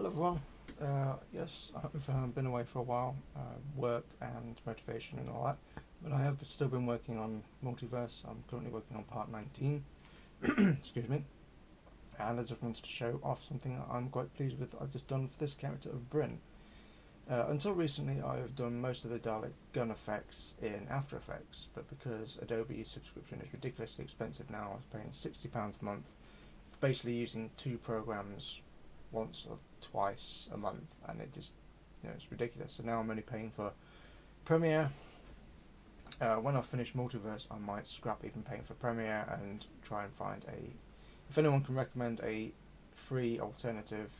Hello everyone. Yes, I've been away for a while, work and motivation and all that, but I have still been working on Multiverse. I'm currently working on part 19, excuse me, and I just wanted to show off something that I'm quite pleased with that I've just done for this character of Bryn. Until recently I've done most of the Dalek gun effects in After Effects, but because Adobe's subscription is ridiculously expensive now, I was paying £60 a month, basically using two programs once or twice a month, and it just, it's ridiculous. So now I'm only paying for Premiere. When I finish Multiverse, I might scrap even paying for Premiere and try and find if anyone can recommend a free alternative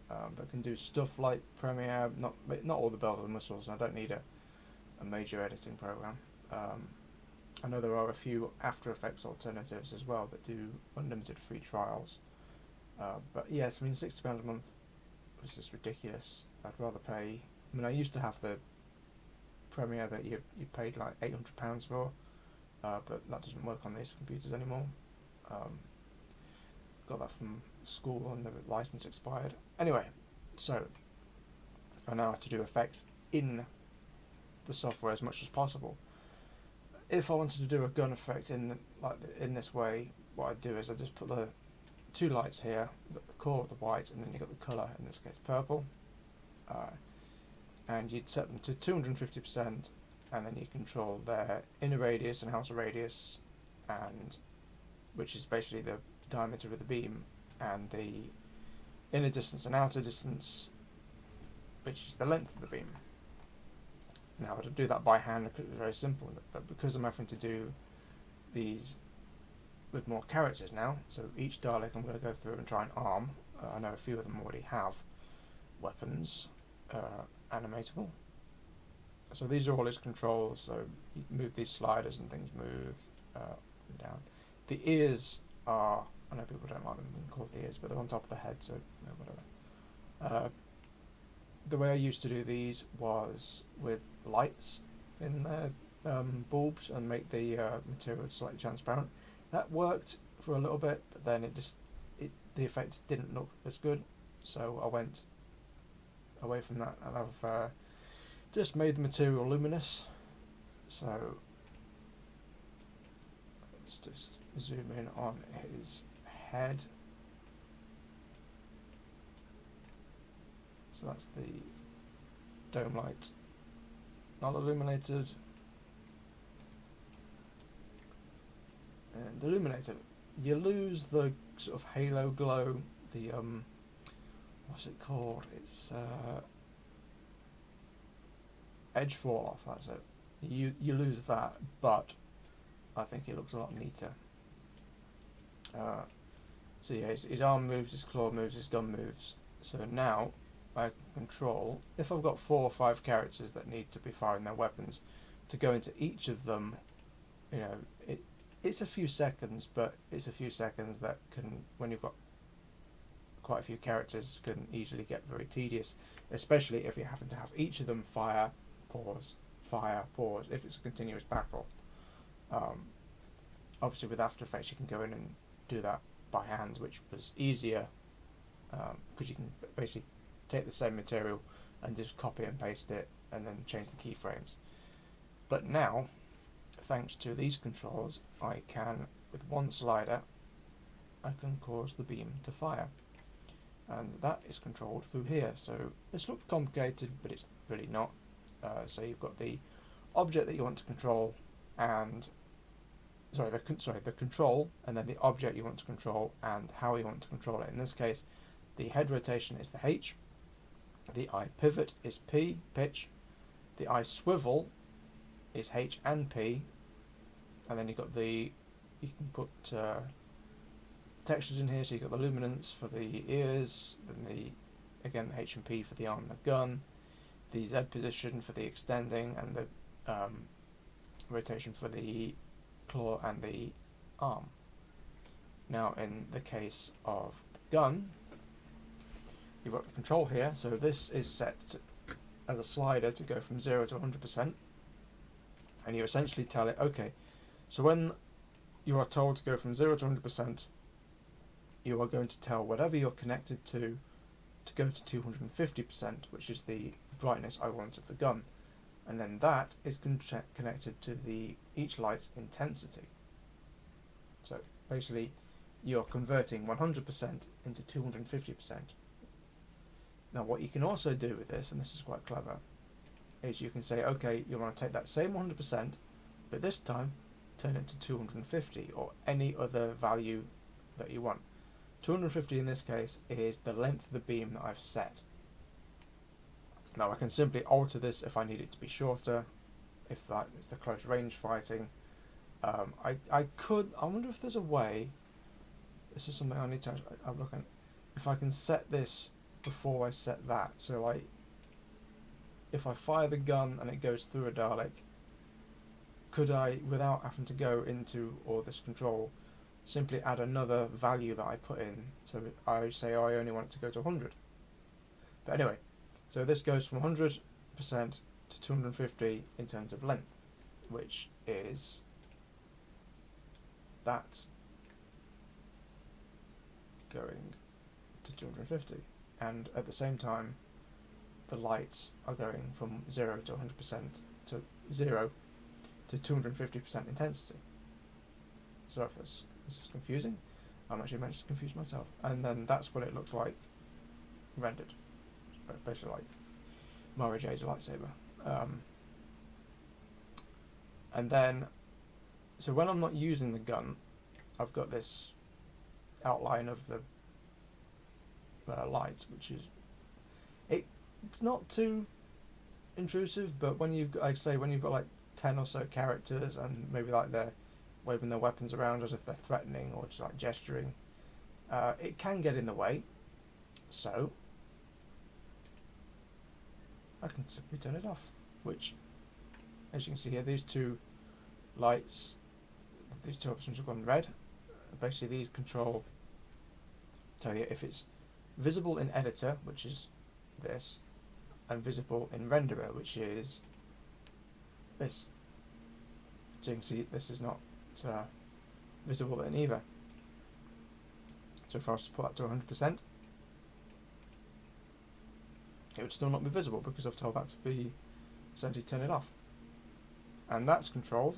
that can do stuff like Premiere, not all the bells and whistles. I don't need a major editing program. I know there are a few After Effects alternatives as well that do unlimited free trials. But yes, I mean, £60 a month was just ridiculous. I'd rather pay. I mean, I used to have the Premiere that you paid like £800 for, but that doesn't work on these computers anymore. Got that from school and the license expired. Anyway, so I now have to do effects in the software as much as possible. If I wanted to do a gun effect in this way, what I'd do is I just put the two lights here, you've got the core of the white, and then you've got the colour, in this case purple, and you'd set them to 250%, and then you control their inner radius and outer radius, and which is basically the diameter of the beam, and the inner distance and outer distance, which is the length of the beam. Now to do that by hand it's very simple, but because I'm having to do these with more characters now, so each Dalek I'm going to go through and try and arm. I know a few of them already have weapons, animatable. So these are all his controls, so you can move these sliders and things move up and down. The ears are, I know people don't like them being called ears, but they're on top of the head, so whatever. The way I used to do these was with lights in their bulbs and make the material slightly transparent. That worked for a little bit, but then the effect didn't look as good, so I went away from that, and I've just made the material luminous. So let's just zoom in on his head. So that's the dome light, not illuminated and illuminated. You lose the sort of halo glow, the what's it called? It's edge fall off. That's it. You lose that, but I think it looks a lot neater. So yeah, his arm moves, his claw moves, his gun moves. So now I can control, if I've got 4 or 5 characters that need to be firing their weapons, to go into each of them, it's a few seconds, but it's a few seconds that can, when you've got quite a few characters, can easily get very tedious, especially if you happen to have each of them fire, pause, if it's a continuous battle. Obviously with After Effects you can go in and do that by hand, which was easier, because you can basically take the same material and just copy and paste it and then change the keyframes. But now, thanks to these controls, I can, with one slider, I can cause the beam to fire, and that is controlled through here. So this looks complicated, but it's really not. So you've got the object that you want to control, and the control, and then the object you want to control and how you want to control it. In this case, the head rotation is the H, the eye pivot is P, pitch, the eye swivel is H and P, and then you can put textures in here, so you've got the luminance for the ears, then the H and P for the arm and the gun, the Z position for the extending, and the rotation for the claw and the arm. Now in the case of the gun, you've got the control here, so this is set as a slider to go from 0 to 100%, and you essentially tell it, okay, so when you are told to go from 0 to 100%, you are going to tell whatever you're connected to to go to 250%, which is the brightness I want of the gun. And then that is connected to each light's intensity. So basically you're converting 100% into 250%. Now what you can also do with this, and this is quite clever, is you can say, okay, you want to take that same 100%, but this time turn it to 250 or any other value that you want. 250 in this case is the length of the beam that I've set. Now I can simply alter this if I need it to be shorter, if that is the close range fighting. I wonder if there's a way, this is something I need to have a look at, if I can set this before I set that. So like, if I fire the gun and it goes through a Dalek, could I, without having to go into all this control, simply add another value that I put in? So I say, oh, I only want it to go to 100. But anyway, so this goes from 100% to 250 in terms of length, which is that's going to 250, and at the same time the lights are going from 0 to 100% to 0 to 250% intensity. So if this is confusing, I'm actually managed to confuse myself. And then that's what it looks like rendered. Basically like Mara Jade's lightsaber. And then, so when I'm not using the gun, I've got this outline of the lights, which is, it's not too intrusive, but when you've got, like say, when you've got like 10 or so characters and maybe like they're waving their weapons around as if they're threatening or just like gesturing, it can get in the way. So I can simply turn it off, which, as you can see here, these two lights, these two options have gone red. Basically these control, tell you if it's visible in editor, which is this, and visible in renderer, which is this. So you can see this is not visible in either. So if I was to put that to 100%, it would still not be visible because I've told that to be essentially turn it off. And that's controlled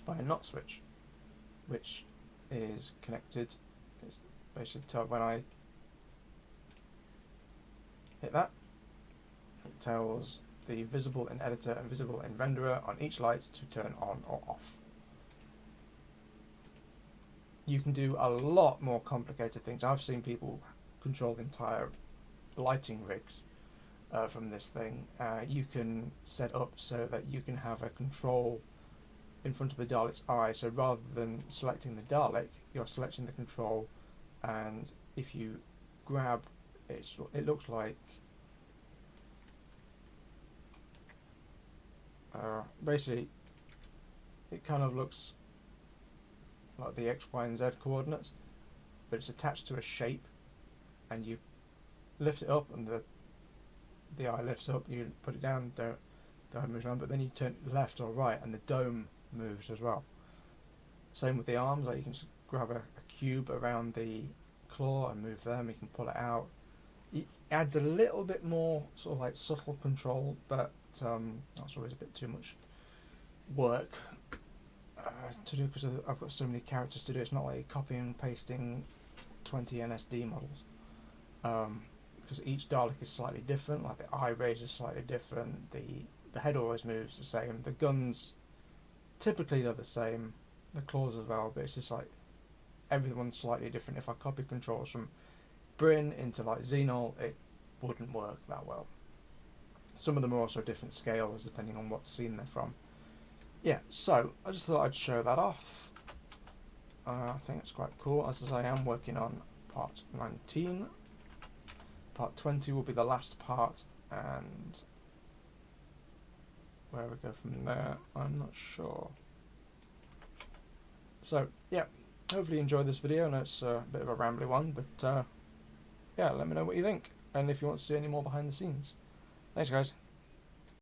by a not switch, which is connected. It's basically told when I hit that, it tells the visible in editor and visible in renderer on each light to turn on or off. You can do a lot more complicated things. I've seen people control the entire lighting rigs from this thing. You can set up so that you can have a control in front of the Dalek's eye, so rather than selecting the Dalek, you're selecting the control, and if you grab it looks like basically it kind of looks like the X, Y and Z coordinates, but it's attached to a shape, and you lift it up and the eye lifts up, you put it down, the eye moves around, but then you turn it left or right and the dome moves as well. Same with the arms, like you can just grab a cube around the claw and move them, you can pull it out. It adds a little bit more sort of like subtle control, but that's always a bit too much work to do because I've got so many characters to do. It's not like copying and pasting 20 NSD models, because each Dalek is slightly different, like the eye rays are slightly different, the head always moves the same, the guns typically are the same, the claws as well, but it's just like everyone's slightly different. If I copy controls from Bryn into like Xenol, it wouldn't work that well. Some of them are also different scales depending on what scene they're from. Yeah, so I just thought I'd show that off. I think it's quite cool. As I say, I am working on part 19. Part 20 will be the last part, and where we go from there, I'm not sure. So, yeah, hopefully you enjoyed this video. I know it's a bit of a rambly one, but yeah, let me know what you think, and if you want to see any more behind the scenes. Thanks, guys.